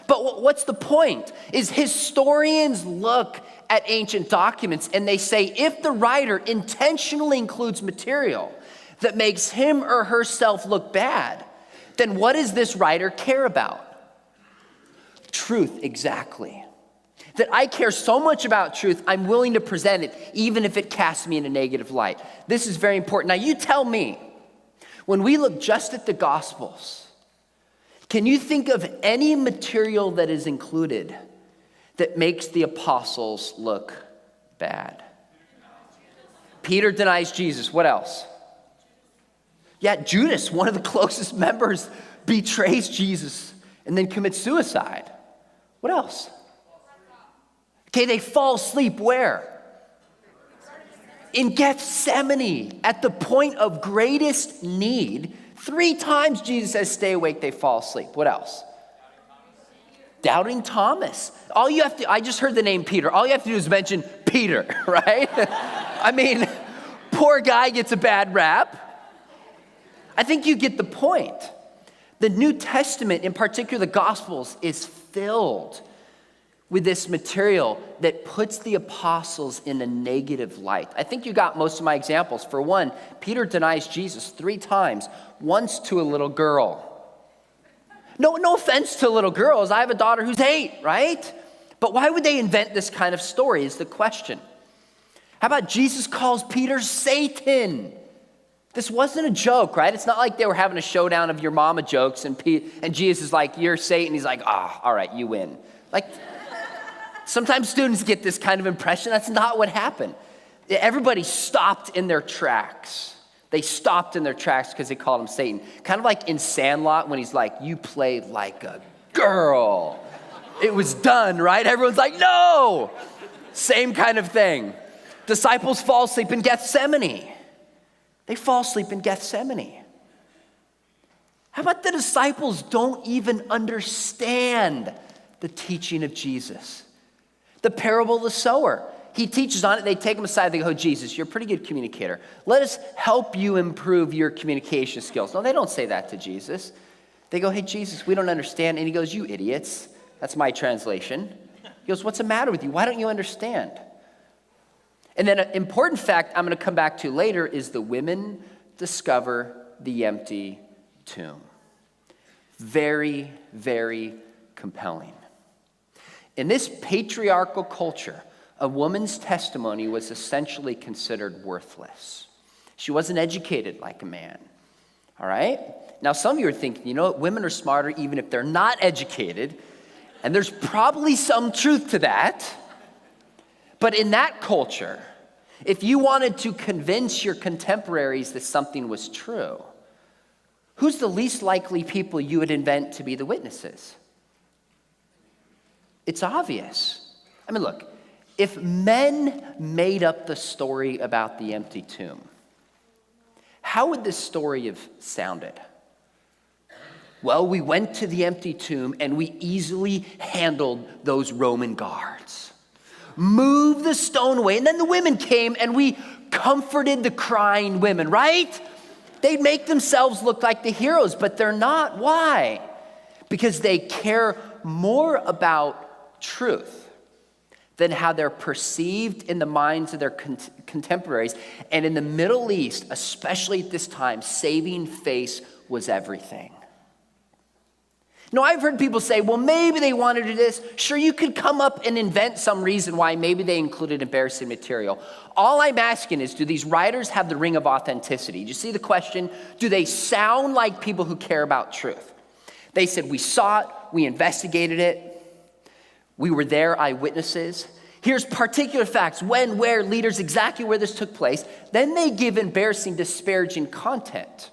But what's the point? Is historians look at ancient documents and they say if the writer intentionally includes material that makes him or herself look bad, then what does this writer care about? Truth, exactly. That I care so much about truth, I'm willing to present it even if it casts me in a negative light. This is very important. Now you tell me, when we look just at the Gospels, can you think of any material that is included that makes the apostles look bad? Peter denies Jesus. What else? Yeah, Judas, one of the closest members, betrays Jesus and then commits suicide. What else? Okay, they fall asleep where? In Gethsemane, at the point of greatest need. 3 times Jesus says, stay awake, they fall asleep. What else? Doubting Thomas. All you have to, I just heard the name Peter. All you have to do is mention Peter, right? I mean, poor guy gets a bad rap. I think you get the point. The New Testament, in particular the Gospels, is filled with this material that puts the apostles in a negative light. I think you got most of my examples. For one, Peter denies Jesus 3 times, once to a little girl. No offense to little girls. I have a daughter who's 8, right? But why would they invent this kind of story is the question. How about Jesus calls Peter Satan? This wasn't a joke, right? It's not like they were having a showdown of your mama jokes and Jesus is like, you're Satan. He's like, all right, you win. Like, sometimes students get this kind of impression. That's not what happened. Everybody stopped in their tracks. They stopped in their tracks because they called him Satan. Kind of like in Sandlot when he's like, you played like a girl. It was done, right? Everyone's like, no. Same kind of thing. Disciples fall asleep in Gethsemane. They fall asleep in Gethsemane. How about the disciples don't even understand the teaching of Jesus? The parable of the sower. He teaches on it. They take him aside. They go, Jesus, you're a pretty good communicator. Let us help you improve your communication skills. No, they don't say that to Jesus. They go, hey, Jesus, we don't understand. And he goes, you idiots. That's my translation. He goes, what's the matter with you? Why don't you understand? And then an important fact I'm going to come back to later is the women discover the empty tomb. Very, very compelling. In this patriarchal culture, a woman's testimony was essentially considered worthless. She wasn't educated like a man, all right? Now, some of you are thinking, you know what? Women are smarter even if they're not educated, and there's probably some truth to that. But in that culture, if you wanted to convince your contemporaries that something was true, who's the least likely people you would invent to be the witnesses? It's obvious. I mean, look, if men made up the story about the empty tomb, how would this story have sounded? Well, we went to the empty tomb and we easily handled those Roman guards. Moved the stone away, and then the women came and we comforted the crying women, right? They'd make themselves look like the heroes, but they're not. Why? Because they care more about truth than how they're perceived in the minds of their contemporaries. And in the Middle East, especially at this time, saving face was everything. Now, I've heard people say, well, maybe they wanted to do this. Sure, you could come up and invent some reason why maybe they included embarrassing material. All I'm asking is, do these writers have the ring of authenticity? Do you see the question? Do they sound like people who care about truth? They said, we saw it, we investigated it, we were there, eyewitnesses. Here's particular facts, when, where, leaders, exactly where this took place. Then they give embarrassing, disparaging content.